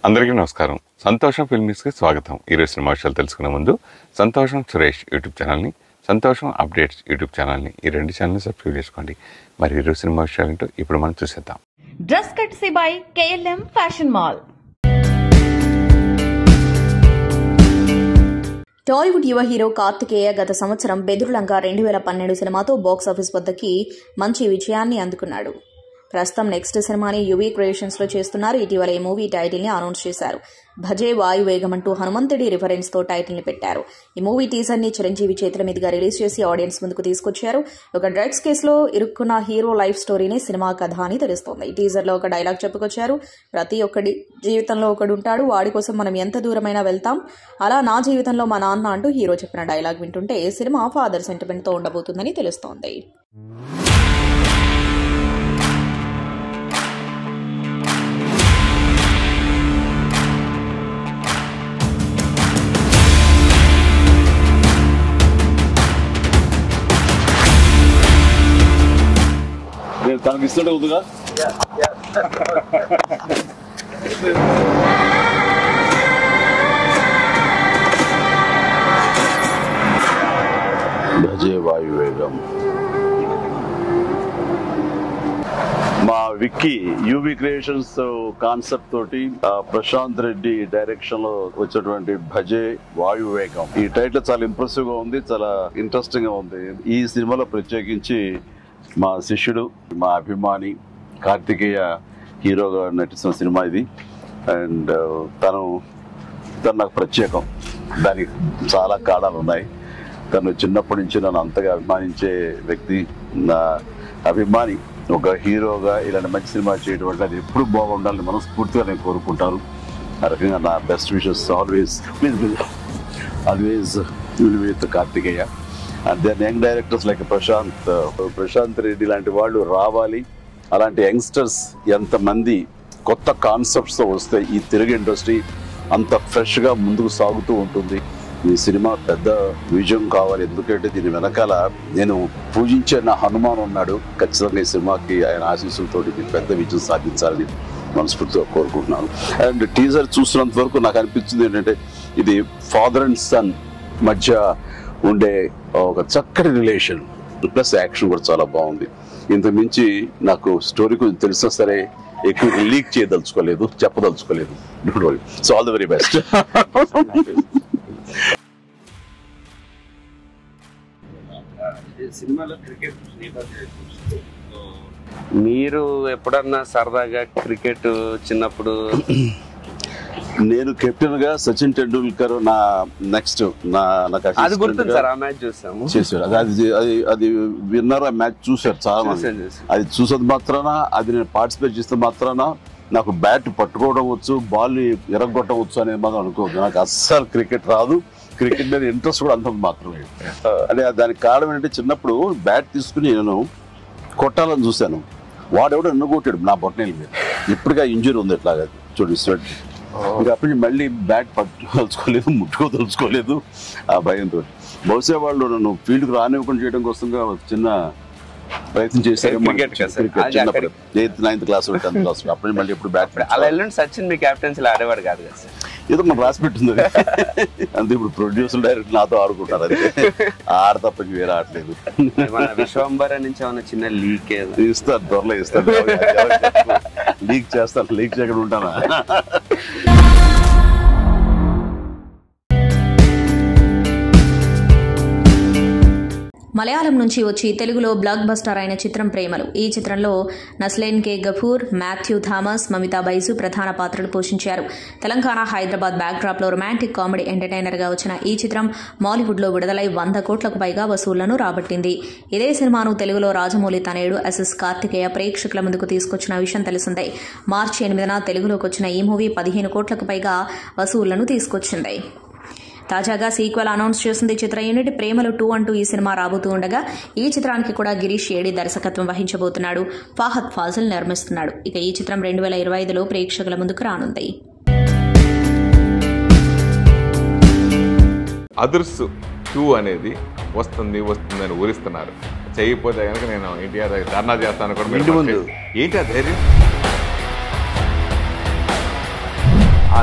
అందరికీ నమస్కారం. సంతోషం ఫిల్మ్స్కి స్వాగతం. ఈరోజు సినిమా విషయాలు తెలుసుకునే ముందు సంతోషం సురేష్ యూట్యూబ్ ఛానల్ని, సంతోషం అప్డేట్స్ యూట్యూబ్ ఛానల్ని, ఈ రెండు ఛానల్ని సబ్స్క్రైబ్ చేసుకోండి. మరి ఈరోజు సినిమా విషయాలు ఏంటో ఇప్పుడు మనం చూసేద్దాం. Dress కట్సీ by KLM fashion mall. Tollywood యువ హీరో కార్తికేయ గత సంవత్సరం బెదురులంక 2012 సినిమాతో బాక్సాఫీస్ వద్దకి మంచి విజయాన్ని అందుకున్నాడు. ప్రస్తుతం నెక్స్ట్ సినిమాని యువీ క్రియేషన్స్ లో చేస్తున్నారు. ఇటీవల ఈ మూవీ టైటిల్ ని అనౌన్స్ చేశారు. భజే వాయువేగం అంటూ హనుమంతుడి రిఫరెన్స్ తో టైటిల్ ని పెట్టారు. ఈ మూవీ టీజర్ ని చిరంజీవి చేతుల మీదుగా రిలీజ్ చేసి ఆడియన్స్ ముందుకు తీసుకొచ్చారు. ఒక డ్రగ్స్ కేసులో ఇరుక్కున్న హీరో లైఫ్ స్టోరీని సినిమా కథ అని తెలుస్తోంది. ఈ టీజర్ లో ఒక డైలాగ్ చెప్పుకొచ్చారు. ప్రతి ఒక్కడి జీవితంలో ఒకడు ఉంటాడు, వాడి కోసం మనం ఎంత దూరమైనా వెళ్తాం, అలా నా జీవితంలో మా నాన్న అంటూ హీరో చెప్పిన డైలాగ్ వింటుంటే సినిమా ఫాదర్ సెంటిమెంట్ తో ఉండబోతుందని తెలుస్తోంది. తనకి ఇస్తుంటే ఉందిగా. భజే వాయువేగం. మా విక్కీ యూవీ క్రియేషన్స్ కాన్సెప్ట్ తోటి ప్రశాంత్ రెడ్డి డైరెక్షన్ లో వచ్చినటువంటి భజే వాయువేగం. ఈ టైటిల్ చాలా ఇంప్రెసివ్ గా ఉంది, చాలా ఇంట్రెస్టింగ్ గా ఉంది. ఈ సినిమాలో ప్రత్యేకించి మా శిష్యుడు, మా అభిమాని కార్తికేయ హీరోగా నటిస్తున్న సినిమా ఇది. అండ్ తను నాకు ప్రత్యేకం. దానికి చాలా కారణాలు ఉన్నాయి. తను చిన్నప్పటి నుంచి నన్ను అంతగా అభిమానించే వ్యక్తి, నా అభిమాని. ఒక హీరోగా ఇలాంటి మంచి సినిమా చేయడం అంటే అది ఎప్పుడు బాగుండాలని మనస్ఫూర్తిగా నేను కోరుకుంటాను. ఆ రకంగా నా best wishes always with Karthikeya. And then young directors like Prashanth Reddy లాంటి వాళ్ళు రావాలి. అలాంటి యంగ్స్టర్స్ ఎంతమంది కొత్త కాన్సెప్ట్స్తో వస్తే ఈ తెలుగు ఇండస్ట్రీ అంత ఫ్రెష్గా ముందుకు సాగుతూ ఉంటుంది. ఈ సినిమా పెద్ద విజయం కావాలి. ఎందుకంటే దీని వెనకాల నేను పూజించే నా హనుమాన్ ఉన్నాడు. ఖచ్చితంగా ఈ సినిమాకి ఆయన ఆశీస్సులతో పెద్ద విజయం సాధించాలని మనస్ఫూర్తిగా కోరుకుంటున్నాను. అండ్ టీజర్ చూస్తున్నంత వరకు నాకు అనిపించింది ఏంటంటే ఇది ఫాదర్ అండ్ సన్ మధ్య ఉండే ఒక చక్కటి రిలేషన్, ప్లస్ యాక్షన్ కూడా చాలా బాగుంది. ఇంతకు మించి నాకు స్టోరీ కొంచెం తెలిసినా సరే ఎక్కువ లీక్ చేయదలుచుకోలేదు, చెప్పదలుచుకోలేదు. So all the very best. మీరు ఎప్పుడన్నా సరదాగా క్రికెట్ చిన్నప్పుడు? నేను కెప్టెన్ గా సచిన్ టెండూల్కర్ నా నెక్స్ట్ అది గుర్తుంది సార్. ఆ మ్యాచ్ చూసాము, చేశారు. అది విన్నర్ ఆ మ్యాచ్ చూశారు చాలా మంది. అది చూసేది మాత్రాన, అది నేను పార్టిసిపేట్ చేస్తే మాత్రాన నాకు బ్యాట్ పట్టుకోవడం వచ్చు, బాల్ ఎరగొట్టవచ్చు అనేది మాత్రం అనుకోవద్దు. నాకు అస్సలు క్రికెట్ రాదు. క్రికెట్ మీద ఇంట్రెస్ట్ కూడా అంత మాత్రమే. అంటే దానికి కారణం ఏంటంటే చిన్నప్పుడు బ్యాట్ తీసుకుని నేను కొట్టాలని చూశాను. వాడెవడో ఎన్నుకొట్టాడు నా బొట్టనేల మీద. ఇప్పటికే ఇంజరీ ఉంది ఎట్లాగా చూడండి స్వెట్. ఇంకా అప్పటి మళ్ళీ బ్యాట్ పట్టుకోదలుచుకోలేదు, ముట్టుకోదలుచుకోలేదు ఆ భయంతో. బహుశా వాళ్ళు నన్ను ఫీల్డ్కి రానివ్వకుండా చేయడం కోసం చిన్న ప్రయత్నం చేశారు. చిన్నప్పుడు 8th 9th class 10th class అప్పుడు మళ్ళీ ఎప్పుడు బ్యాట్. అలా వెళ్ళండి. సచిన్ మీ కెప్టెన్సీలో ఆడేవాడు కాదు కదా సార్? ఏదో మనం రాసి పెట్టింది అంతే. ఇప్పుడు ప్రొడ్యూసర్ డైరెక్ట్ నాతో ఆడుకుంటారు. అది ఆడ తప్ప వేరే ఆడలేదు. విశ్వంబర నుంచి ఏమన్నా చిన్న లీక్ ఇస్తారు, త్వరలో ఇస్తారు. లీక్ చేస్తారు, లీక్ చేయకుండా ఉంటానా? మలయాళం నుంచి వచ్చి తెలుగులో బ్లాక్ బస్టర్ అయిన చిత్రం ప్రేమలు. ఈ చిత్రంలో నస్లేన్ కే గఫూర్, మాథ్యూ థామస్, మమితా బైజు ప్రధాన పాత్రలు పోషించారు. తెలంగాణ, హైదరాబాద్ బ్యాక్డ్రాప్ లో రొమాంటిక్ కామెడీ ఎంటర్టైనర్ గా వచ్చిన ఈ చిత్రం మాలీవుడ్ లో విడుదలై 100 కోట్లకు పైగా వసూళ్లను రాబట్టింది. ఇదే సినిమాను తెలుగులో రాజమౌళి తనయుడు ఎస్ఎస్ కార్తికేయ ప్రేక్షకుల ముందుకు తీసుకొచ్చిన విషయం తెలిసిందే. మార్చి 8న తెలుగులోకి వచ్చిన ఈ మూవీ 15 కోట్లకు పైగా వసూళ్లను తీసుకొచ్చింది. తాజాగా సీక్వెల్ అనౌన్స్ చేసింది చిత్ర యూనిట్. ప్రేమలు 2 అంటూ ఈ సినిమా రాబోతూ ఉండగా ఈ చిత్రానికి కూడా గిరీష్ ఏడి దర్శకత్వం వహించబోతున్నాడు. ఫాహద్ ఫాజిల్ నిర్మిస్తున్నాడు. ఇక ఈ చిత్రం 2025లో ప్రేక్షకుల ముందుకు రానుంది. అదుర్స్ 2 అనేది వస్తుంది అని ఊరిస్తున్నారు. చేయకపోతే కనుక నేను ఎన్టీఆర్ ధర్నా చేస్తాను కూడా. ఏంటి ఆ ధైర్యం?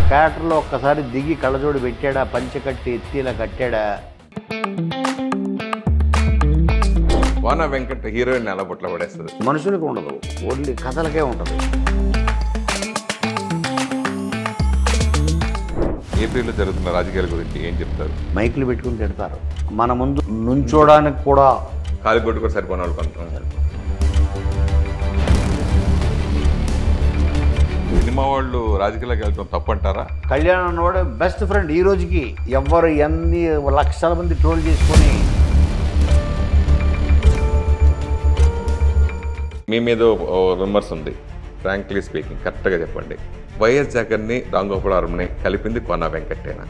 క్యారెక్టర్లో ఒక్కసారి దిగి కళ్ళజోడు పెట్టాడా, పంచె కట్టి ఎత్తి ఇలా కట్టాడా. వాన వెంకట్ హీరోయిన్ ఎలా బుట్ల పడేస్తుంది? మనుషులకు ఉండదు, ఓన్లీ కథలకే ఉంటుంది. ఏపీలో జరుగుతున్న రాజకీయాల గురించి ఏం చెప్తారు? మైకులు పెట్టుకుని తిడతారు. మన ముందు నుంచోడానికి కూడా కాలిగొడ్డు కూడా సరిపోయిన వాళ్ళు కొంటున్నారు. సినిమా వాళ్ళు రాజకీయాలకు వెళ్ళడం తప్పంటారా? కళ్యాణ్ అన్నవాడు బెస్ట్ ఫ్రెండ్. ఈ రోజుకి ఎవరు ఎన్ని లక్షల మంది ట్రోల్ చేసుకొని మీ మీద రూమర్స్ ఉంది, ఫ్రాంక్లీ స్పీకింగ్ కరెక్ట్గా చెప్పండి. వైఎస్ జగన్ని రాంగోపాల్ని కలిపింది కోన వెంకటేనా?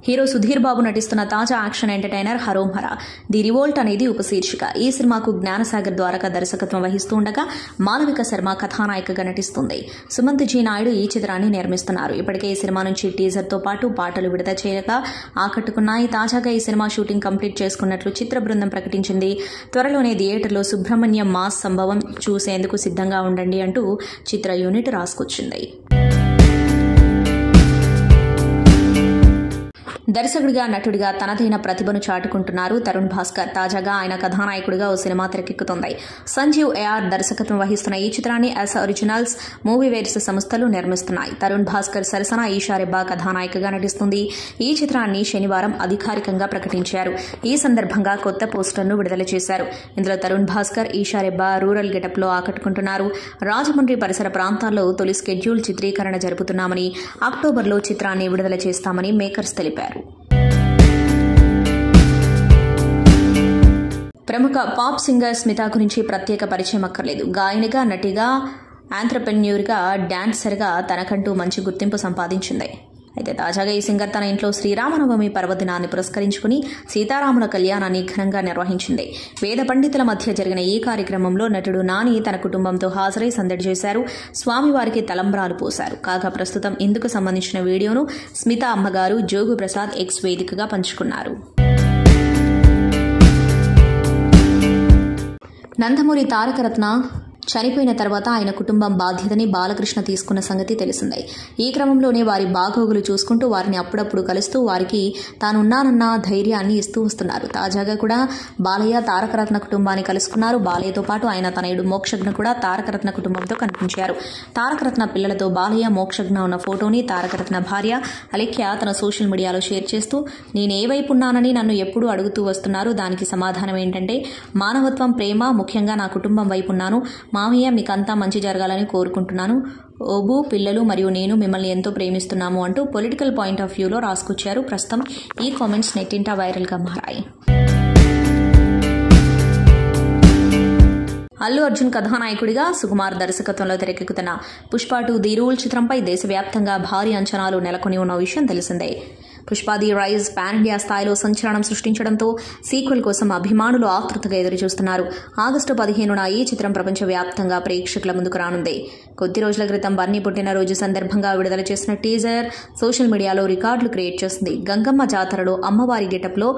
హీరో సుధీర్ బాబు నటిస్తున్న తాజా action entertainer హరోం Hara the revolt అనేది ఉపశీర్షిక. ఈ సినిమాకు జ్ఞానసాగర్ ద్వారక దర్శకత్వం వహిస్తూ ఉండగా మాలవిక శర్మ కథానాయికగా నటిస్తుంది. సుమంత్ జీ నాయుడు ఈ చిత్రాన్ని నిర్మిస్తున్నారు. ఇప్పటికే ఈ సినిమా నుంచి టీజర్తో పాటు పాటలు విడుదల చేయగా ఆకట్టుకున్నాయి. తాజాగా ఈ సినిమా షూటింగ్ కంప్లీట్ చేసుకున్నట్లు చిత్ర బృందం ప్రకటించింది. త్వరలోనే థియేటర్లో సుబ్రహ్మణ్యం మాస్ సంభవం చూసేందుకు సిద్ధంగా ఉండండి అంటూ చిత్ర యూనిట్ రాసుకొచ్చింది. దర్శకుడిగా, నటుడిగా తనదైన ప్రతిభను చాటుకుంటున్నారు తరుణ్ భాస్కర్. తాజాగా ఆయన కథానాయకుడిగా ఓ సినిమా తెరకెక్కుతోంది. సంజీవ్ ఏఆర్ దర్శకత్వం వహిస్తున్న ఈ చిత్రాన్ని ఎస్ ఒరిజినల్స్, మూవీవేర్స్ సంస్థలు నిర్మిస్తున్నాయి. తరుణ్ భాస్కర్ సరసన ఈషా రెబ్బా కథానాయికగా నటిస్తుంది. ఈ చిత్రాన్ని శనివారం అధికారికంగా ప్రకటించారు. ఈ సందర్భంగా కొత్త పోస్టర్ను విడుదల చేశారు. ఇందులో తరుణ్ భాస్కర్, ఈషా రెబ్బా రూరల్ గెటప్లో ఆకట్టుకుంటున్నారు. రాజమండ్రి పరిసర ప్రాంతాల్లో తొలి స్కెడ్యూల్ చిత్రీకరణ జరుపుతున్నామని, అక్టోబర్లో చిత్రాన్ని విడుదల చేస్తామని మేకర్స్ తెలిపారు. ప్రముఖ పాప్ సింగర్ స్మిత గురించి ప్రత్యేక పరిచయం అక్కర్లేదు. గాయనిగా, నటిగా, ఆంట్రప్రెన్యూర్గా, డాన్సర్గా తనకంటూ మంచి గుర్తింపు సంపాదించింది. అయితే తాజాగా ఈ సింగర్ తన ఇంట్లో శ్రీరామనవమి పర్వదినాన్ని పురస్కరించుకుని సీతారాముల కళ్యాణాన్ని ఘనంగా నిర్వహించింది. వేద పండితుల మధ్య జరిగిన ఈ కార్యక్రమంలో నటుడు నాని తన కుటుంబంతో హాజరై సందడి చేశారు. స్వామివారికి తలంబ్రాలు పోశారు. కాగా ప్రస్తుతం ఇందుకు సంబంధించిన వీడియోను స్మిత అమ్మగారు జోగు ప్రసాద్ ఎక్స్ వేదికగా పంచుకున్నారు. నందమూరి తారకరత్న చనిపోయిన తర్వాత ఆయన కుటుంబం బాధ్యతని బాలకృష్ణ తీసుకున్న సంగతి తెలిసిందే. ఈ క్రమంలోనే వారి బాగోగులు చూసుకుంటూ వారిని అప్పుడప్పుడు కలుస్తూ వారికి తానున్నానన్న ధైర్యాన్ని ఇస్తూ వస్తున్నారు. తాజాగా కూడా బాలయ్య తారకరత్న కుటుంబాన్ని కలుసుకున్నారు. బాలయ్యతో పాటు ఆయన తనయుడు మోక్షజ్ఞ కూడా తారకరత్న కుటుంబంతో కనిపించారు. తారకరత్న పిల్లలతో బాలయ్య, మోక్షజ్ఞ ఉన్న ఫోటోని తారకరత్న భార్య అలేఖ్య తన సోషల్ మీడియాలో షేర్ చేస్తూ, నేనే వైపు ఉన్నానని నన్ను ఎప్పుడూ అడుగుతూ వస్తున్నారు. దానికి సమాధానం ఏంటంటే మానవత్వం, ప్రేమ, ముఖ్యంగా నా కుటుంబం వైపు ఉన్నాను. మామయ్య, మీకంతా మంచి జరగాలని కోరుకుంటున్నాను. ఓబు, పిల్లలు మరియు నేను మిమ్మల్ని ఎంతో ప్రేమిస్తున్నాము అంటూ పొలిటికల్ పాయింట్ ఆఫ్ వ్యూలో రాసుకొచ్చారు. ప్రస్తుతం ఈ కామెంట్స్ నెట్టింట వైరల్గా మారాయి. అల్లు అర్జున్ కథానాయకుడిగా సుకుమార్ దర్శకత్వంలో తెరకెక్కుతున్న పుష్ప 2 ది రూల్ చిత్రంపై దేశవ్యాప్తంగా భారీ అంచనాలు నెలకొని ఉన్న విషయం తెలిసిందే. Pushpa the rise pan India స్థాయిలో సంచలనం సృష్టించడంతో సీక్వెల్ కోసం అభిమానులు ఆతృతగా ఎదురుచూస్తున్నారు. ఆగస్టు 15న ఈ చిత్రం ప్రపంచవ్యాప్తంగా ప్రేక్షకుల ముందుకు రానుంది. కొద్ది రోజుల క్రితం బన్నీ పుట్టినరోజు సందర్భంగా విడుదల చేసిన టీజర్ సోషల్ మీడియాలో రికార్డులు క్రియేట్ చేసింది. గంగమ్మ జాతరలో అమ్మవారి గెటప్లో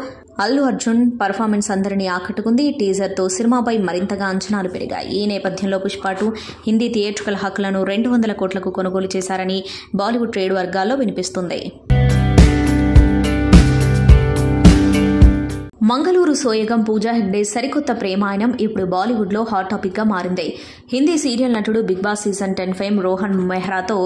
అల్లు అర్జున్ పర్ఫార్మెన్స్ అందరినీ ఆకట్టుకుంది. టీజర్తో సినిమాపై మరింతగా అంచనాలు పెరిగాయి. ఈ నేపథ్యంలో పుష్ప 2 హిందీ థియేట్రికల్ హక్కులను 200 కోట్లకు కొనుగోలు చేశారని బాలీవుడ్ ట్రేడ్ వర్గాల్లో వినిపిస్తుంది. మంగళూరు సోయగం పూజా హెగ్డే సరికొత్త ప్రేమాయణం ఇప్పుడు బాలీవుడ్లో హాట్ టాపిక్గా మారింది. హిందీ సీరియల్ నటుడు Bigg Boss season 10 fame Rohan మెహ్రాతో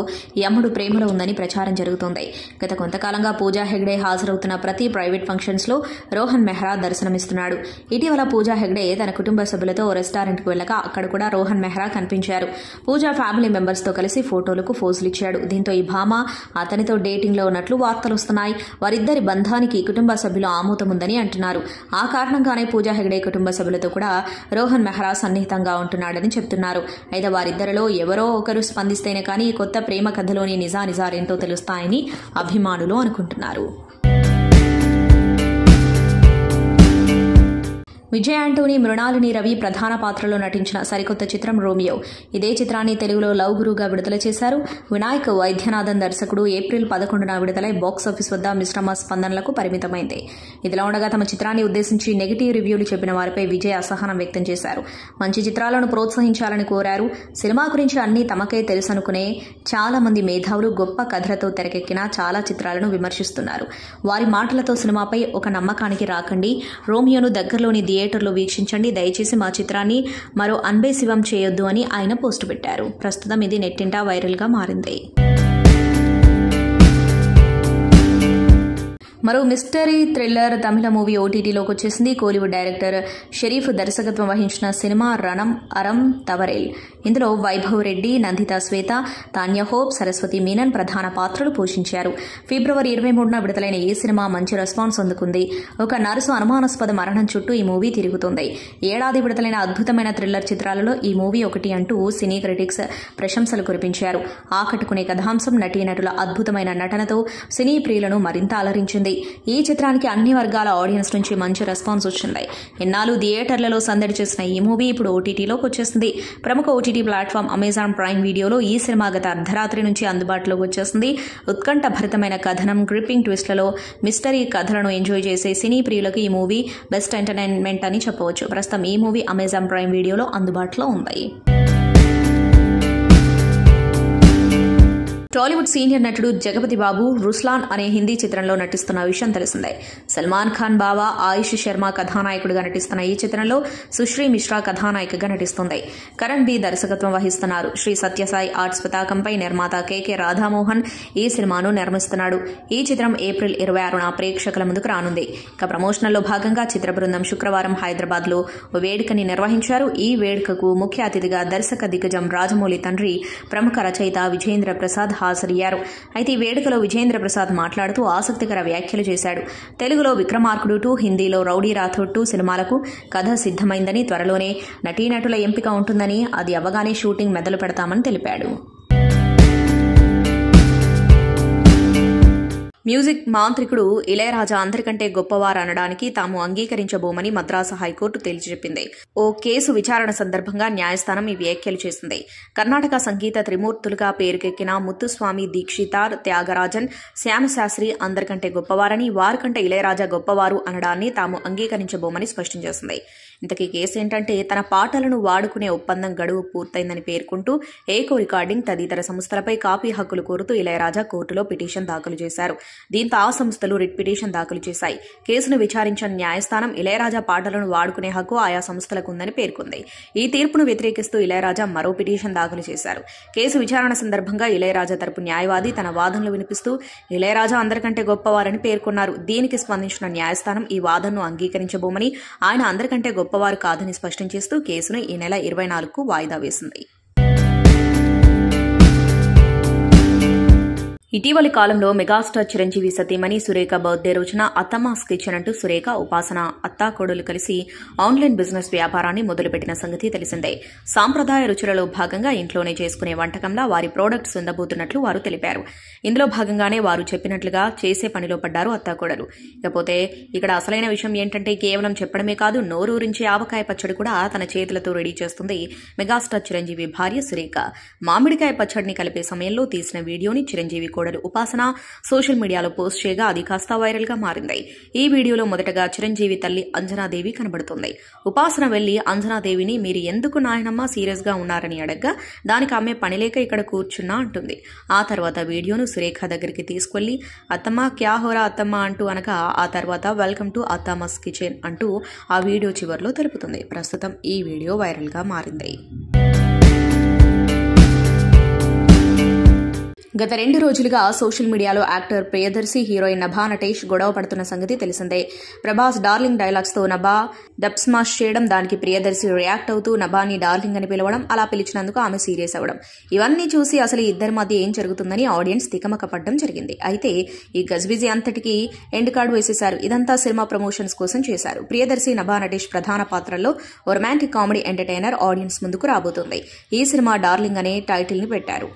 యముడు ప్రేమలో ఉందని ప్రచారం జరుగుతోంది. గత కొంతకాలంగా పూజా హెగ్డే హాజరవుతున్న ప్రతి ప్రైవేట్ ఫంక్షన్స్లో రోహన్ మెహ్రా దర్శనమిస్తున్నాడు. ఇటీవల పూజా హెగ్డే తన కుటుంబ సభ్యులతో రెస్టారెంట్కు వెళ్ళగా అక్కడ కూడా రోహన్ మెహ్రా కనిపించారు. పూజా ఫ్యామిలీ మెంబర్స్తో కలిసి ఫోటోలకు ఫోజులు ఇచ్చాడు. దీంతో ఈ భామ అతనితో డేటింగ్లో ఉన్నట్లు వార్తలు వస్తున్నాయి. వారిద్దరి బంధానికి కుటుంబ సభ్యుల ఆమోదం ఉందని అంటున్నారు. ఆ కారణంగానే పూజా హెగ్డే కుటుంబ సభ్యులతో కూడా రోహన్ మెహ్రా సన్నిహితంగా ఉంటున్నాడని చెప్తున్నారు. అయితే వారిద్దరిలో ఎవరో ఒకరు స్పందిస్తేనే కానీ కొత్త ప్రేమ కథలోని నిజానిజాలేంటో తెలుస్తాయని అభిమానులు అనుకుంటున్నారు. విజయ్ యాంటోనీ, మృణాలిని రవి ప్రధాన పాత్రలో నటించిన సరికొత్త చిత్రం రోమియో. ఇదే చిత్రాన్ని తెలుగులో లవ్ గురుగా విడుదల చేశారు. వినాయక్ వైద్యనాథన్ దర్శకుడు. ఏప్రిల్ 11న విడుదలై బాక్సాఫీస్ వద్ద మిశ్రమ స్పందనలకు పరిమితమైంది. ఇదిలా ఉండగా తమ చిత్రాన్ని ఉద్దేశించి నెగిటివ్ రివ్యూలు చెప్పిన వారిపై విజయ్ అసహనం వ్యక్తం చేశారు. మంచి చిత్రాలను ప్రోత్సహించాలని కోరారు. సినిమా గురించి అన్నీ తమకే తెలుసనుకునే చాలా మంది మేధావులు గొప్ప కథలతో తెరకెక్కిన చాలా చిత్రాలను విమర్శిస్తున్నారు. వారి మాటలతో సినిమాపై ఒక నమ్మకానికి రాకండి. రోమియోను దగ్గరలోని థియేటర్లో వీక్షించండి. దయచేసి మా చిత్రాన్ని మరో అన్బేసివం చేయొద్దు అని ఆయన పోస్టు పెట్టారు. ప్రస్తుతం ఇది నెట్టింట వైరల్గా మారింది. మరో మిస్టరీ థ్రిల్లర్ తమిళ మూవీ ఓటీటీలోకి వచ్చేసింది. కోలీవుడ్ డైరెక్టర్ షరీఫ్ దర్శకత్వం వహించిన సినిమా రణం అరం తవరేల్. ఇందులో వైభవ్ రెడ్డి, నందిత శ్వేత, తాన్య హోప్, సరస్వతి మీనన్ ప్రధాన పాత్రలు పోషించారు. ఫిబ్రవరి 23న విడుదలైన ఈ సినిమా మంచి రెస్పాన్స్ అందుకుంది. ఒక నర్సు అనుమానాస్పద మరణం చుట్టూ ఈ మూవీ తిరుగుతుంది. ఏడాది విడుదలైన అద్భుతమైన థ్రిల్లర్ చిత్రాలలో ఈ మూవీ ఒకటి అంటూ సినీ క్రిటిక్స్ ప్రశంసలు కురిపించారు. ఆకట్టుకునే కథాంశం, నటీనటుల అద్భుతమైన నటనతో సినీ ప్రియులను మరింత అలరించింది. ఈ చిత్రానికి అన్ని వర్గాల ఆడియన్స్ నుంచి మంచి రెస్పాన్స్ వచ్చింది. ఇన్నాళ్ళు థియేటర్లలో సందడి చేసిన ఈ మూవీ ఇప్పుడు ఓటీటీలోకి వచ్చేసింది. ప్రముఖ ఓటీటీ ప్లాట్ఫామ్ అమెజాన్ ప్రైమ్ వీడియోలో ఈ సినిమా గత అర్ధరాత్రి నుంచి అందుబాటులోకి వచ్చేసింది. ఉత్కంఠ భరితమైన కథనం, గ్రిప్పింగ్ ట్విస్ట్లలో మిస్టరీ కథలను ఎంజాయ్ చేసే సినీ ప్రియులకు ఈ మూవీ బెస్ట్ ఎంటర్టైన్మెంట్ అని చెప్పవచ్చు. ప్రస్తుతం ఈ మూవీ అమెజాన్ ప్రైమ్ వీడియోలో అందుబాటులో ఉంది. టాలీవుడ్ సీనియర్ నటుడు జగపతి బాబు రుస్లాన్ అనే హిందీ చిత్రంలో నటిస్తున్న విషయం తెలిసిందే. సల్మాన్ ఖాన్ బావ ఆయుష్ శర్మ కథానాయకుడిగా నటిస్తున్న ఈ చిత్రంలో సుశ్రీ మిశ్రా కథానాయికగా నటిస్తుంది. కరణ్ బి దర్శకత్వం వహిస్తున్నారు. శ్రీ సత్యసాయి ఆర్ట్స్ పతాకంపై నిర్మాత కెకే రాధామోహన్ ఈ సినిమాను నిర్మిస్తున్నాడు. ఈ చిత్రం ఏప్రిల్ 26న ప్రేక్షకుల ముందుకు రానుంది. ఇక ప్రమోషనల్లో భాగంగా చిత్ర బృందం శుక్రవారం హైదరాబాద్ లో వేడుకని నిర్వహించారు. ఈ వేడుకకు ముఖ్య అతిథిగా దర్శక దిగ్గజం రాజమౌళి తండ్రి, ప్రముఖ రచయిత విజేంద్ర ప్రసాద్ హాజరయ్యారు. అయితే ఈ వేడుకలో విజేంద్ర ప్రసాద్ మాట్లాడుతూ ఆసక్తికర వ్యాఖ్యలు చేశాడు. తెలుగులో విక్రమార్కుడు 2, హిందీలో రౌడీ రాథోడ్ 2 సినిమాలకు కథ సిద్ధమైందని, త్వరలోనే నటీనటుల ఎంపిక ఉంటుందని, అది అవ్వగానే షూటింగ్ మొదలు పెడతామని తెలిపాడు. మ్యూజిక్ మాంత్రికుడు ఇళయరాజా అందరికంటే గొప్పవారనడానికి తాము అంగీకరించబోమని మద్రాసు హైకోర్టు తేల్చి చెప్పింది. ఓ కేసు విచారణ సందర్భంగా న్యాయస్థానం ఈ వ్యాఖ్యలు చేసింది. కర్ణాటక సంగీత త్రిమూర్తులుగా పేరుకెక్కిన ముత్తుస్వామి దీక్షితార్, త్యాగరాజన్, శ్యామశాస్త్రి అందరికంటే గొప్పవారని, వారికంటే ఇళయరాజా గొప్పవారు అనడాన్ని తాము అంగీకరించబోమని స్పష్టం చేసింది. ఇంతకీ కేసు ఏంటంటే, తన పాటలను వాడుకునే ఒప్పందం గడువు పూర్తయిందని పేర్కొంటూ ఏకో రికార్డింగ్ తదితర సంస్థలపై కాపీ హక్కులు కోరుతూ ఇళయరాజా కోర్టులో పిటిషన్ దాఖలు చేశారు. దీంతో ఆ సంస్థలు రిట్ పిటిషన్ దాఖలు చేశాయి. కేసును విచారించిన న్యాయస్థానం ఇళయరాజా పాటలను వాడుకునే హక్కు ఆయా సంస్థలకు ఉందని పేర్కొంది. ఈ తీర్పును వ్యతిరేకిస్తూ ఇళయరాజా మరో పిటిషన్ దాఖలు చేశారు. కేసు విచారణ సందర్భంగా ఇళయరాజా తరపు న్యాయవాది తన వాదనలు వినిపిస్తూ ఇళయరాజా అందరికంటే గొప్పవారని పేర్కొన్నారు. దీనికి స్పందించిన న్యాయస్థానం ఈ వాదనను అంగీకరించబోమని, ఆయన అందరికంటే గొప్పవారు కాదని స్పష్టం చేస్తూ కేసును ఈ నెల 24కు వాయిదా వేసింది. ఇటీవలి కాలంలో మెగాస్టార్ చిరంజీవి సతీమణి సురేఖ బర్త్డే రోజున అత్తమ్మాస్ కిచెన్ అంటూ సురేఖ, ఉపాసన అత్తాకోడలు కలిసి ఆన్లైన్ బిజినెస్ వ్యాపారాన్ని మొదలుపెట్టిన సంగతి తెలిసిందే. సాంప్రదాయ రుచులలో భాగంగా ఇంట్లోనే చేసుకునే వంటకంలా వారి ప్రోడక్ట్స్ ఉండబోతున్నట్లు వారు తెలిపారు. ఇందులో భాగంగానే వారు చెప్పినట్లుగా చేసే పనిలో పడ్డారు అత్తాకోడలు. ఇకపోతే ఇక్కడ అసలైన విషయం ఏంటంటే, కేవలం చెప్పడమే కాదు, నోరూరించి ఆవకాయ పచ్చడి కూడా తన చేతులతో రెడీ చేస్తుంది మెగాస్టార్ చిరంజీవి భార్య సురేఖ. మామిడికాయ పచ్చడిని కలిపే సమయంలో తీసిన వీడియోని చిరంజీవి కోడలు ఉపాసన సోషల్ మీడియాలో పోస్ట్ చేయగా అది కాస్త వైరల్ గా మారింది. ఈ వీడియోలో మొదటగా చిరంజీవి తల్లి అంజనాదేవి కనబడుతుంది. ఉపాసన వెళ్లి అంజనాదేవిని, మీరు ఎందుకు నాయనమ్మ సీరియస్ గా ఉన్నారని అడగ్గా, దానికి ఆమె పనిలేక ఇక్కడ కూర్చున్నా అంటుంది. ఆ తర్వాత వీడియోను సురేఖ దగ్గరికి తీసుకెళ్లి అత్తమ్మ క్యా హోరా అత్తమ్మ అంటూ అనగా, ఆ తర్వాత వెల్కమ్ టు అత్తమ్మస్ కిచెన్ అంటూ ఆ వీడియో చివర్లో తెలుపుతుంది. ప్రస్తుతం ఈ వీడియో వైరల్ గా మారింది. గత 2 రోజులుగా సోషల్ మీడియాలో యాక్టర్ ప్రియదర్శి, హీరోయిన్ నభా నటేష్ గొడవ పడుతున్న సంగతి తెలిసిందే. ప్రభాస్ డార్లింగ్ డైలాగ్స్ తో నభా డబ్ స్మాష్ చేయడం, దానికి ప్రియదర్శి రియాక్ట్ అవుతూ నభాని డార్లింగ్ అని పిలవడం, అలా పిలిచినందుకు ఆమె సీరియస్ అవ్వడం, ఇవన్నీ చూసి అసలు ఈ ఇద్దరి మధ్య ఏం జరుగుతుందని ఆడియన్స్ తికమక పడ్డం జరిగింది. అయితే ఈ గజిబిజీ అంతటికీ ఎండ్ కార్డు వేసేశారు. ఇదంతా సినిమా ప్రమోషన్స్ కోసం చేశారు. ప్రియదర్శి, నభా నటేష్ ప్రధాన పాత్రల్లో ఓ రొమాంటిక్ కామెడీ ఎంటర్టైనర్ ఆడియన్స్ ముందుకు రాబోతోంది. ఈ సినిమా డార్లింగ్ అనే టైటిల్ ని పెట్టారు.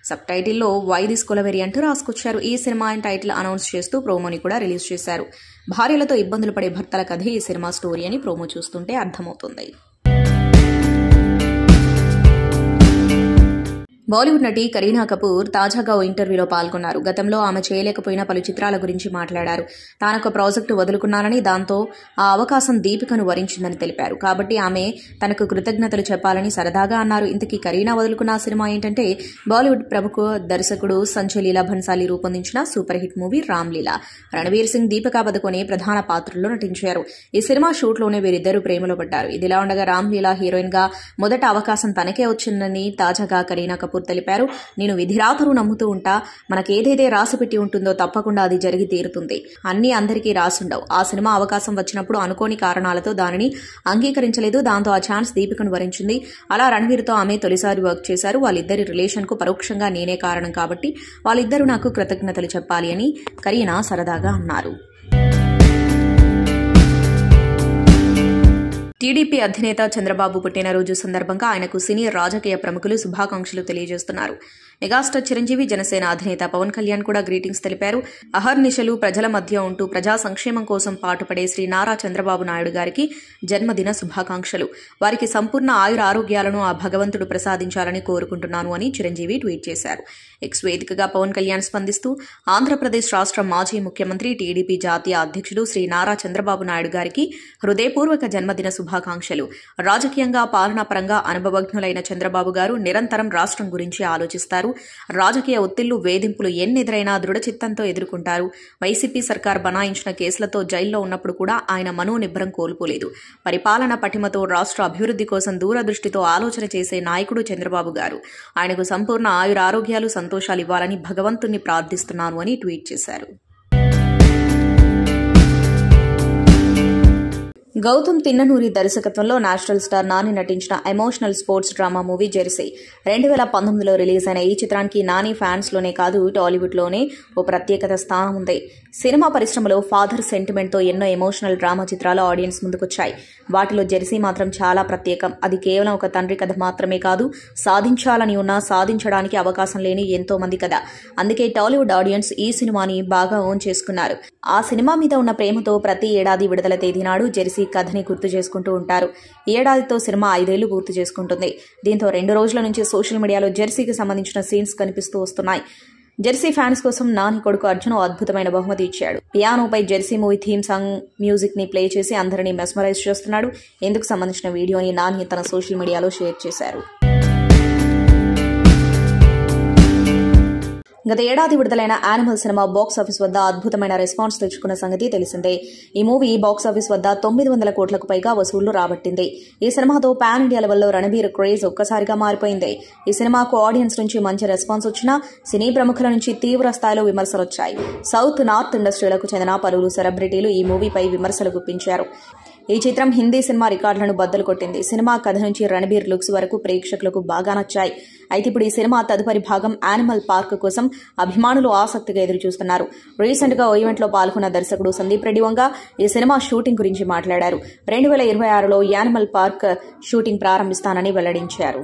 సబ్ టైటిల్లో వై దిస్ కొలవెరీ అంటూ రాసుకొచ్చారు. ఈ సినిమా టైటిల్ అనౌన్స్ చేస్తూ ప్రోమోని కూడా రిలీజ్ చేశారు. భార్యలతో ఇబ్బందులు పడే భర్తల కథే ఈ సినిమా స్టోరీ అని ప్రోమో చూస్తుంటే అర్థమవుతుంది. బాలీవుడ్ నటి కరీనా కపూర్ తాజాగా ఓ ఇంటర్వ్యూలో పాల్గొన్నారు. గతంలో ఆమె చేయలేకపోయిన పలు చిత్రాల గురించి మాట్లాడారు. తానొక ప్రాజెక్టు వదులుకున్నానని, దాంతో ఆ అవకాశం దీపికను వరించిందని తెలిపారు. కాబట్టి ఆమె తనకు కృతజ్ఞతలు చెప్పాలని సరదాగా అన్నారు. ఇంతకీ కరీనా వదులుకున్న సినిమా ఏంటంటే బాలీవుడ్ ప్రముఖ దర్శకుడు సంజయ్ లీలా భన్సాలీ రూపొందించిన super hit movie Ramlila. Ranveer Singh, Deepika Padukone ప్రధాన పాత్రల్లో నటించారు. ఈ సినిమా షూట్లోనే వీరిద్దరూ ప్రేమలో పడ్డారు. ఇదిలా ఉండగా రామ్లీలా హీరోయిన్ గా మొదట అవకాశం తనకే వచ్చిందని తాజాగా కరీనా కపూర్ తెలిపారు. నేను విధిరాతను నమ్ముతూ ఉంటా. మనకేదైతే రాసిపెట్టి ఉంటుందో తప్పకుండా అది జరిగి తీరుతుంది. అన్నీ అందరికీ రాసుండవు. ఆ సినిమా అవకాశం వచ్చినప్పుడు అనుకోని కారణాలతో దానిని అంగీకరించలేదు. దాంతో ఆ ఛాన్స్ దీపికను వరించింది. అలా రణవీర్తో ఆమె తొలిసారి వర్క్ చేశారు. వాళ్ళిద్దరి రిలేషన్ కు పరోక్షంగా నేనే కారణం కాబట్టి వాళ్ళిద్దరూ నాకు కృతజ్ఞతలు చెప్పాలి అని కరీనా సరదాగా అన్నారు. టీడీపీ అధినేత చంద్రబాబు పుట్టినరోజు సందర్భంగా ఆయనకు సీనియర్ రాజకీయ ప్రముఖులు శుభాకాంక్షలు తెలియజేస్తున్నారు. మెగాస్టార్ చిరంజీవి, జనసేన అధినేత పవన్ కళ్యాణ్ కూడా గ్రీటింగ్స్ తెలిపారు. అహర్నిశలు ప్రజల మధ్య ఉంటూ ప్రజా సంక్షేమం కోసం పాటుపడే శ్రీ నారా చంద్రబాబు నాయుడు గారికి జన్మదిన శుభాకాంక్షలు. వారికి సంపూర్ణ ఆయుర ఆరోగ్యాలను ఆ భగవంతుడు ప్రసాదించాలని కోరుకుంటున్నాను అని చిరంజీవి ట్వీట్ చేశారు. ఎక్స్ వేదికగా పవన్ కళ్యాణ్ స్పందిస్తూ ఆంధ్రప్రదేశ్ రాష్ట్ర మాజీ ముఖ్యమంత్రి, టీడీపీ జాతీయ అధ్యక్షుడు శ్రీ నారా చంద్రబాబు నాయుడు గారికి హృదయపూర్వక జన్మదిన శుభాకాంక్షలు. రాజకీయంగా, పాలనాపరంగా అనుభవజ్ఞులైన చంద్రబాబు గారు నిరంతరం రాష్ట్రం గురించి ఆలోచిస్తారు. రాజకీయ ఒత్తిళ్లు, వేధింపులు ఎన్నెదురైనా దృఢచిత్తంతో ఎదుర్కొంటారు. వైసీపీ సర్కార్ బనాయించిన కేసులతో జైల్లో ఉన్నప్పుడు కూడా ఆయన మనోనిబ్బరం కోల్పోలేదు. పరిపాలన పటిమతో రాష్ట్ర అభివృద్ధి కోసం దూరదృష్టితో ఆలోచన చేసే నాయకుడు చంద్రబాబు గారు. ఆయనకు సంపూర్ణ ఆయుర ఆరోగ్యాలు, సంతోషాలు ఇవ్వాలని భగవంతుణ్ణి ప్రార్థిస్తున్నాను అని ట్వీట్ చేశారు. గౌతమ్ తిన్ననూరి దర్శకత్వంలో నేషనల్ స్టార్ నాని నటించిన emotional sports drama movie Jersey 2019లో రిలీజ్ అయిన ఈ చిత్రానికి నాని ఫ్యాన్స్ లోనే కాదు, టాలీవుడ్లోనే ఓ ప్రత్యేకత స్థానం ఉంది. సినిమా పరిశ్రమలో ఫాదర్ సెంటిమెంట్తో ఎన్నో ఎమోషనల్ డ్రామా చిత్రాలు ఆడియన్స్ ముందుకొచ్చాయి. వాటిలో జెర్సీ మాత్రం చాలా ప్రత్యేకం. అది కేవలం ఒక తండ్రి కథ మాత్రమే కాదు, సాధించాలని ఉన్నా సాధించడానికి అవకాశం లేని ఎంతో మంది కథ. అందుకే టాలీవుడ్ ఆడియన్స్ ఈ సినిమాని బాగా ఓన్ చేసుకున్నారు. ఆ సినిమా మీద ఉన్న ప్రేమతో ప్రతి ఏడాది విడుదల తేదీ నాడు జెర్సీ కథని గుర్తు చేసుకుంటూ ఉంటారు. ఈ ఏడాదితో సినిమా 5 ఏళ్లు పూర్తి చేసుకుంటుంది. దీంతో 2 రోజుల నుంచి సోషల్ మీడియాలో జెర్సీకి సంబంధించిన సీన్స్ కనిపిస్తూ వస్తున్నాయి. జెర్సీ ఫ్యాన్స్ కోసం నాని కొడుకు అర్జున్ అద్భుతమైన బహుమతి ఇచ్చాడు. పియానోపై Jersey movie theme song music ని ప్లే చేసి అందరినీ మెస్మరైజ్ చేస్తున్నాడు. ఇందుకు సంబంధించిన వీడియోని నాని తన సోషల్ మీడియాలో షేర్ చేశారు. గత ఏడాది విడుదలైన యానిమల్ సినిమా బాక్సాఫీస్ వద్ద అద్భుతమైన రెస్పాన్స్ తెచ్చుకున్న సంగతి తెలిసిందే. ఈ మూవీ బాక్సాఫీస్ వద్ద 900 కోట్లకు పైగా వసూళ్లు రాబట్టింది. ఈ సినిమాతో పాన్ ఇండియా లెవెల్లో రణబీర్ క్రేజ్ ఒక్కసారిగా మారిపోయింది. ఈ సినిమాకు ఆడియన్స్ నుంచి మంచి రెస్పాన్స్ వచ్చినా సినీ ప్రముఖుల నుంచి తీవ్ర స్థాయిలో విమర్శలొచ్చాయి. సౌత్, నార్త్ ఇండస్ట్రీలకు చెందిన పలువురు సెలబ్రిటీలు ఈ మూవీపై విమర్శలు గుప్పించారు. ఈ చిత్రం హిందీ సినిమా రికార్డులను బద్దలు కొట్టింది. సినిమా కథ నుంచి రణబీర్ లుక్స్ వరకు ప్రేక్షకులకు బాగా నచ్చాయి. అయితే ఇప్పుడు ఈ సినిమా తదుపరి భాగం యానిమల్ పార్క్ కోసం అభిమానులు ఆసక్తిగా ఎదురుచూస్తున్నారు. రీసెంట్ గా ఓ ఈవెంట్లో పాల్గొన్న దర్శకుడు సందీప్ రెడ్డి వంగ ఈ సినిమా షూటింగ్ గురించి మాట్లాడారు. 2026లో యానిమల్ పార్క్ షూటింగ్ ప్రారంభిస్తానని వెల్లడించారు.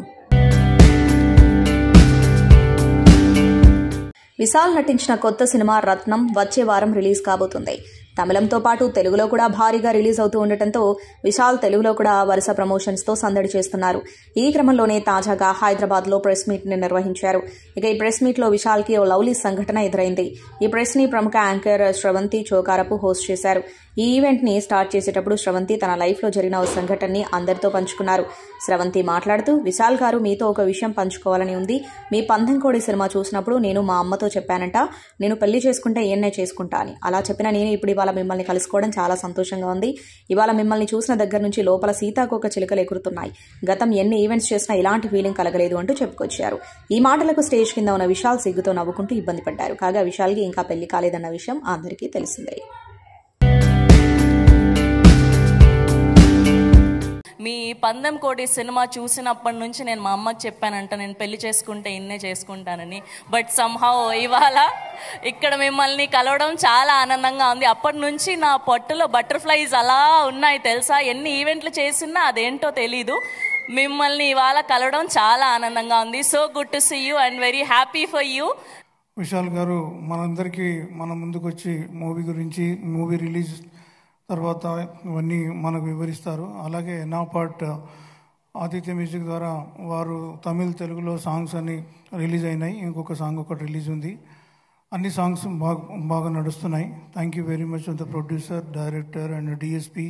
విశాల్ నటించిన కొత్త సినిమా రత్నం వచ్చే వారం రిలీజ్ కాబోతుంది. తమిళంతో పాటు తెలుగులో కూడా భారీగా రిలీజ్ అవుతూ ఉండటంతో విశాల్ తెలుగులో కూడా వరుస ప్రమోషన్స్ తో సందడి చేస్తున్నారు. ఈ క్రమంలోనే తాజాగా హైదరాబాద్ లో ప్రెస్ మీట్ ని నిర్వహించారు. ఇక ఈ ప్రెస్ మీట్ లో విశాల్ కి ఓ లవ్లీ సంఘటన ఎదురైంది. ఈ ప్రెస్ ని ప్రముఖ యాంకర్ శ్రవంతి చోకారపు హోస్ట్ చేశారు. ఈ ఈవెంట్ ని స్టార్ట్ చేసేటప్పుడు శ్రవంతి తన లైఫ్ లో జరిగిన ఓ సంఘటనని అందరితో పంచుకున్నారు. శ్రవంతి మాట్లాడుతూ, విశాల్ గారు, మీతో ఒక విషయం పంచుకోవాలని ఉంది. మీ పందెంకోడి సినిమా చూసినప్పుడు నేను మా అమ్మతో చెప్పానంట, నేను పెళ్లి చేసుకుంటే ఈయన్నే చేసుకుంటా అని. అలా చెప్పిన నేను ఇప్పుడు ఇవాళ మిమ్మల్ని కలుసుకోవడం చాలా సంతోషంగా ఉంది. ఇవాళ మిమ్మల్ని చూసిన దగ్గర నుంచి లోపల సీతాకోక చిలుకలు ఎగురుతున్నాయి. గతం ఎన్ని ఈవెంట్స్ చేసినా ఇలాంటి ఫీలింగ్ కలగలేదు అంటూ చెప్పుకొచ్చారు. ఈ మాటలకు స్టేజ్ కింద ఉన్న విశాల్ సిగ్గుతో నవ్వుకుంటూ ఇబ్బంది పడ్డారు. కాగా విశాల్కి ఇంకా పెళ్లి కాలేదన్న విషయం అందరికీ తెలిసిందే. మీ పందెం కోటి సినిమా చూసినప్పటి నుంచి నేను మా అమ్మకి చెప్పానంట, నేను పెళ్లి చేసుకుంటే ఇన్నే చేసుకుంటానని. బట్ సమ్హౌ ఇవాళ ఇక్కడ మిమ్మల్ని కలవడం చాలా ఆనందంగా ఉంది. అప్పటి నుంచి నా పొట్టలో బటర్ఫ్లైస్ అలా ఉన్నాయి తెలుసా. ఎన్ని ఈవెంట్లు చేసినా అదేంటో తెలీదు. మిమ్మల్ని ఇవాళ కలవడం చాలా ఆనందంగా ఉంది. So good to see you and very happy for you. Vishal garu మనందరికీ మన ముందుకు వచ్చి మూవీ గురించి, మూవీ రిలీజ్ తర్వాత ఇవన్నీ మనకు వివరిస్తారు. అలాగే నా పార్ట్ ఆదిత్య మ్యూజిక్ ద్వారా వారు తమిళ్, తెలుగులో సాంగ్స్ అన్ని రిలీజ్ అయినాయి. ఇంకొక సాంగ్ ఒకటి రిలీజ్ ఉంది. అన్ని సాంగ్స్ బాగా నడుస్తున్నాయి. Thank you very much the producer, director and DSP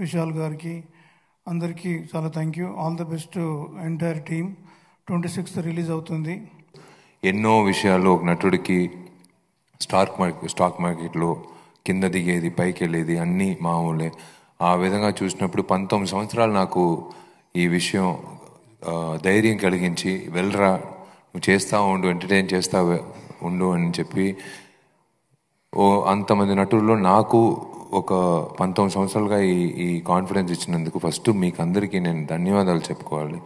Vishal గారికి అందరికీ చాలా thank you. All the best entire team. 26th release అవుతుంది. ఎన్నో విషయాలు ఒక నటుడికి స్టాక్ మార్కెట్లో కింద దిగేది, పైకి వెళ్ళేది అన్నీ మామూలే. ఆ విధంగా చూసినప్పుడు 19 సంవత్సరాలు నాకు ఈ విషయం ధైర్యం కలిగించి, వెళ్ళరా నువ్వు చేస్తూ ఉండు, ఎంటర్టైన్ చేస్తా ఉండు అని చెప్పి అంతమంది నటుల్లో నాకు ఒక 19 సంవత్సరాలుగా ఈ కాన్ఫిడెన్స్ ఇచ్చినందుకు ఫస్ట్ మీకు అందరికీ నేను ధన్యవాదాలు చెప్పుకోవాలి.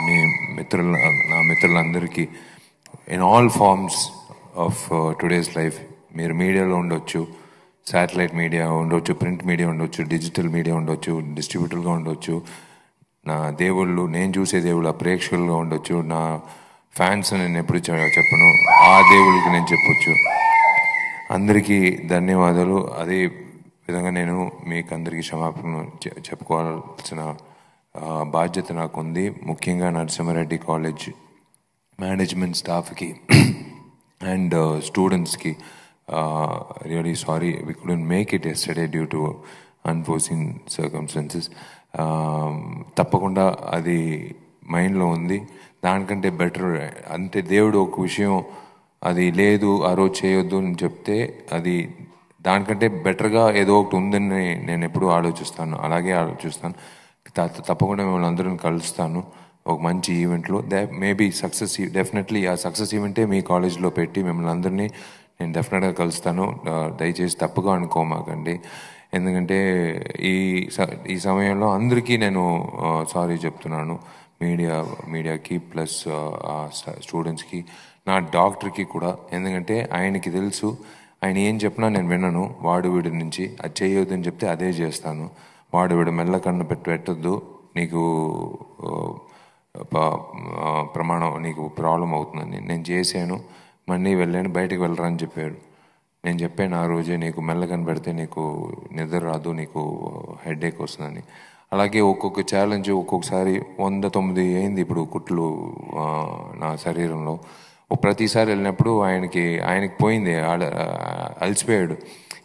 మీ నా మిత్రులందరికీ in all forms of today's life. మీరు మీడియాలో ఉండొచ్చు, శాటిలైట్ మీడియా ఉండొచ్చు, ప్రింట్ మీడియా ఉండొచ్చు, డిజిటల్ మీడియా ఉండొచ్చు, డిస్ట్రిబ్యూటర్గా ఉండొచ్చు, నా దేవుళ్ళు, నేను చూసే దేవుళ్ళు ప్రేక్షకులుగా ఉండొచ్చు, నా ఫ్యాన్స్ నేను ఎప్పుడు చెప్పను, ఆ దేవుళ్ళకి నేను చెప్పొచ్చు. అందరికీ ధన్యవాదాలు. అదే విధంగా నేను మీకు అందరికీ క్షమాపణ చెప్పుకోవాల్సిన బాధ్యత నాకుంది. ముఖ్యంగా నరసింహారెడ్డి కాలేజ్ మేనేజ్మెంట్ స్టాఫ్కి అండ్ స్టూడెంట్స్కి really sorry we couldn't make it yesterday due to unforeseen circumstances. తప్పకుండా అది మైండ్లో ఉంది. దానికంటే బెటర్ అంటే దేవుడు ఒక విషయం అది లేదు ఆ రోజు చేయొద్దు అని చెప్తే అది దానికంటే బెటర్గా ఏదో ఒకటి ఉందని నేను ఎప్పుడూ ఆలోచిస్తాను. అలాగే ఆలోచిస్తాను. తప్పకుండా మిమ్మల్ని అందరిని కలుస్తాను ఒక మంచి ఈవెంట్లో. మేబీ డెఫినెట్లీ ఆ సక్సెస్ ఈవెంటే మీ కాలేజ్లో పెట్టి మిమ్మల్ని అందరినీ నేను డెఫినెట్గా కలుస్తాను. దయచేసి తప్పుగా అనుకోమాకండి. ఎందుకంటే ఈ సమయంలో అందరికీ నేను సారీ చెప్తున్నాను. మీడియాకి ప్లస్ స్టూడెంట్స్కి, నా డాక్టర్కి కూడా. ఎందుకంటే ఆయనకి తెలుసు, ఆయన ఏం చెప్పినా నేను వినను. వాడు వీడి నుంచి అది చేయొద్దని చెప్తే అదే చేస్తాను. వాడు వీడు మెల్లకన్ను పెట్టొద్దు, నీకు ప్రమాణం, నీకు ప్రాబ్లం అవుతుందని. నేను చేశాను, మళ్ళీ వెళ్ళాను, బయటకు వెళ్ళరా అని చెప్పాడు. నేను చెప్పాను ఆ రోజే, నీకు మెల్లకని పెడితే నీకు నిద్ర రాదు, నీకు హెడేక్ వస్తుందని. అలాగే ఒక్కొక్క ఛాలెంజ్ ఒక్కొక్కసారి 109 అయింది ఇప్పుడు కుట్లు నా శరీరంలో. ప్రతిసారి వెళ్ళినప్పుడు ఆయనకి పోయింది, అలసిపోయాడు.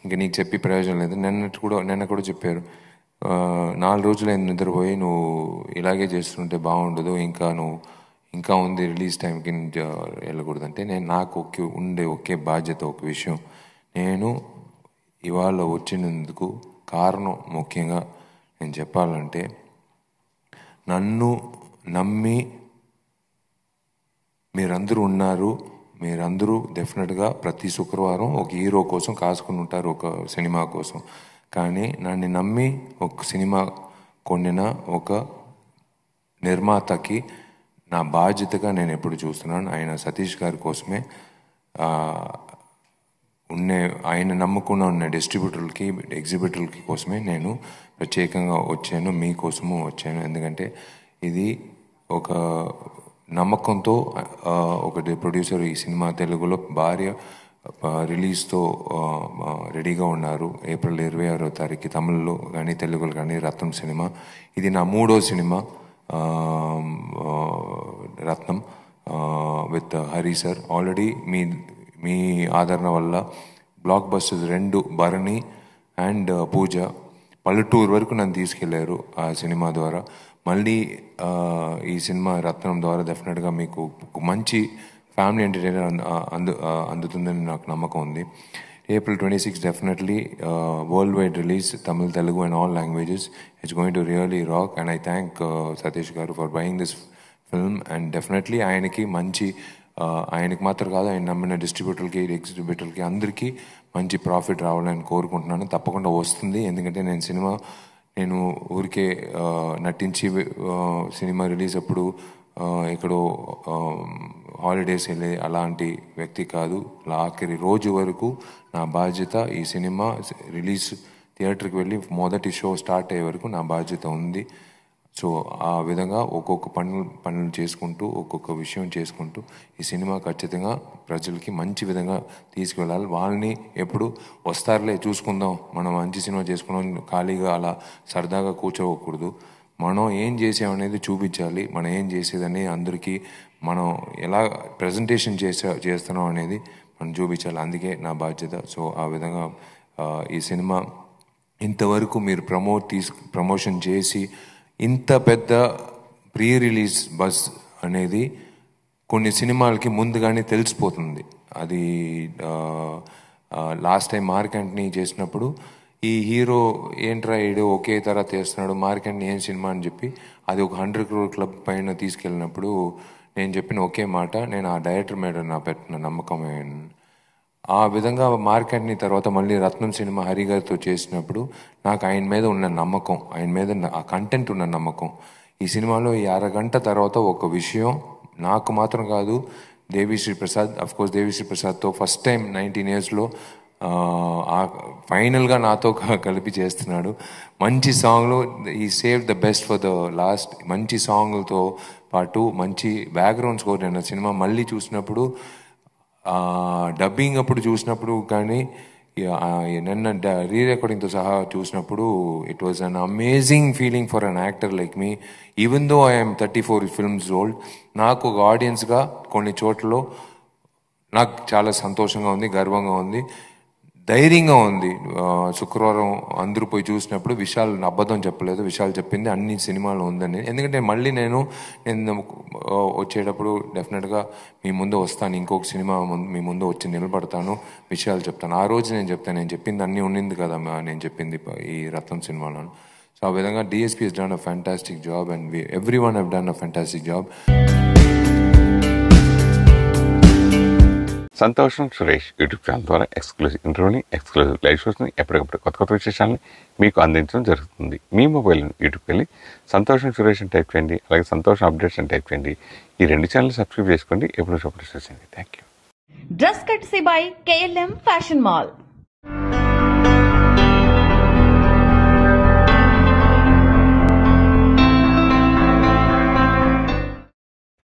ఇంకా నీకు చెప్పి ప్రయోజనం లేదు. నిన్న కూడా చెప్పారు, 4 రోజులు నిద్రపోయి నువ్వు ఇలాగే చేస్తుంటే బాగుండదు, ఇంకా ఉంది రిలీజ్ టైంకి వెళ్ళకూడదంటే నాకు ఉండే ఒకే బాధ్యత, ఒక విషయం. నేను ఇవాళ వచ్చినందుకు కారణం ముఖ్యంగా నేను చెప్పాలంటే, నన్ను నమ్మి మీరందరూ ఉన్నారు. మీరందరూ డెఫినెట్గా ప్రతి శుక్రవారం ఒక హీరో కోసం కాసుకుని ఉంటారు, ఒక సినిమా కోసం. కానీ నన్ను నమ్మి ఒక సినిమా కొనిన ఒక నిర్మాతకి నా బాధ్యతగా నేను ఎప్పుడు చూస్తున్నాను. ఆయన సతీష్ గారి కోసమే ఆయన నమ్ముకున్న ఉన్న డిస్ట్రిబ్యూటర్లకి, ఎగ్జిబిటర్లకి కోసమే నేను ప్రత్యేకంగా వచ్చాను, మీకోసము వచ్చాను. ఎందుకంటే ఇది ఒక నమ్మకంతో ఒక ప్రొడ్యూసర్ ఈ సినిమా తెలుగులో భార్య రిలీజ్తో రెడీగా ఉన్నారు. ఏప్రిల్ 26వ తారీఖు తమిళ్లో కానీ తెలుగులో కానీ రత్నం సినిమా. ఇది నా 3వ సినిమా Rathnam with Hari sir. Already మీ ఆదరణ వల్ల blockbusters 2 Bharani and Pooja పల్లెటూరు వరకు నన్ను తీసుకెళ్లారు ఆ సినిమా ద్వారా. మళ్ళీ ఈ సినిమా రత్నం ద్వారా డెఫినెట్గా మీకు మంచి ఫ్యామిలీ ఎంటర్టైనర్ అందుతుందని నాకు నమ్మకం ఉంది. April 26 definitely worldwide release, Tamil, Telugu and all languages. It's going to really rock, and I thank Satish Garu for buying this film. And definitely ఆయనకి మంచి, ఆయనకి మాత్రం కాదు, ఆయన నమ్మిన డిస్ట్రిబ్యూటర్కి, ఎగ్జిబిటర్కి అందరికీ మంచి ప్రాఫిట్ రావాలని కోరుకుంటున్నాను. తప్పకుండా వస్తుంది, ఎందుకంటే నేను సినిమా నేను ఊరికే నటించి సినిమా రిలీజ్ అప్పుడు ఎక్కడో హాలిడేస్ వెళ్ళే అలాంటి వ్యక్తి కాదు. ఆఖరి రోజు వరకు నా బాధ్యత ఈ సినిమా రిలీజ్ థియేటర్కి వెళ్ళి మొదటి షో స్టార్ట్ అయ్యే వరకు నా బాధ్యత ఉంది. సో ఆ విధంగా ఒక్కొక్క పనులు చేసుకుంటూ ఒక్కొక్క విషయం చేసుకుంటూ ఈ సినిమా ఖచ్చితంగా ప్రజలకి మంచి విధంగా తీసుకువెళ్ళాలి. వాళ్ళని ఎప్పుడు వస్తారులే చూసుకుందాం, మనం మంచి సినిమా చేసుకుందాం ఖాళీగా అలా సరదాగా కూర్చోకూడదు. మనం ఏం చేసామనేది చూపించాలి. మనం ఏం చేసేదని అందరికీ మనం ఎలా ప్రజెంటేషన్ చేస్తున్నాం అనేది మనం చూపించాలి. అందుకే నా బాధ్యత. సో ఆ విధంగా ఈ సినిమా ఇంతవరకు మీరు ప్రమోషన్ చేసి ఇంత పెద్ద ప్రీ రిలీజ్ బజ్ అనేది కొన్ని సినిమాలకి ముందుగానే తెలిసిపోతుంది. అది లాస్ట్ టైం మార్క్ యాంటనీ చేసినప్పుడు ఈ హీరో ఏంట్రా ఈడు ఒకే తర తీస్తున్నాడు, మార్క్ యాంటనీ ఏం సినిమా అని చెప్పి అది ఒక 100 crore క్లబ్ పైన తీసుకెళ్ళినప్పుడు నేను చెప్పిన ఒకే మాట, నేను ఆ డైరెక్టర్ మీద నా పెట్టిన నమ్మకమే. ఆ విధంగా మార్క్ యాంటనీ తర్వాత మళ్ళీ రత్నం సినిమా హరి గారితో చేసినప్పుడు నాకు ఆయన మీద ఉన్న నమ్మకం, ఆయన మీద ఆ కంటెంట్ ఉన్న నమ్మకం. ఈ సినిమాలో ఈ అరగంట తర్వాత ఒక విషయం నాకు మాత్రం కాదు, Devi Sri Prasad, of course Devi Sri ప్రసాద్తో first time 19 yearsలో ఫైనల్గా నాతో కలిపి చేస్తున్నాడు. మంచి సాంగ్లు, ఈ save the best for the last. మంచి సాంగ్లతో పాటు మంచి బ్యాక్గ్రౌండ్ స్కోర్. నేను సినిమా మళ్ళీ చూసినప్పుడు డబ్బింగ్ అప్పుడు చూసినప్పుడు కానీ నిన్న రీ రికార్డింగ్తో సహా చూసినప్పుడు it was an amazing feeling for an actor like me. Even though I'm 34 films old, నాకు ఒక ఆడియన్స్గా కొన్ని చోట్లలో నాకు చాలా సంతోషంగా ఉంది, గర్వంగా ఉంది, ధైర్యంగా ఉంది. శుక్రవారం అందరూ పోయి చూసినప్పుడు విశాల్ అబద్ధం చెప్పలేదు, విశాల్ చెప్పింది అన్ని సినిమాలు ఉందని. ఎందుకంటే మళ్ళీ నేను వచ్చేటప్పుడు డెఫినెట్గా మీ ముందు వస్తాను, ఇంకొక సినిమా మీ ముందు వచ్చి నిలబడతాను, విషయాలు చెప్తాను. ఆ రోజు నేను చెప్తాను, నేను చెప్పింది అన్నీ ఉండింది కదా నేను చెప్పింది ఈ రత్నం సినిమాలో. సో ఆ విధంగా DSP has done a fantastic job and everyone have done a fantastic job. సంతోషం సురేష్ యూట్యూబ్ ఛానల్ ద్వారా ఎక్స్క్లూజివ్ ఇంటర్వ్యూని, ఎక్స్క్లూజివ్ లైవ్ షోస్ని, ఎప్పటికప్పుడు కొత్త విశేషాలని మీకు అందించడం జరుగుతుంది. మీ మొబైల్ యూట్యూబ్కి వెళ్ళి సంతోషం సురేష్ అని టైప్ చేయండి, అలాగే సంతోషం అప్డేట్స్ అని టైప్ చేయండి. ఈ 2 ఛానల్ సబ్స్క్రైబ్ చేసుకోండి, ఎప్పుడు చూడండి. Thank you. Dress కట్సీ by KLM fashion mall.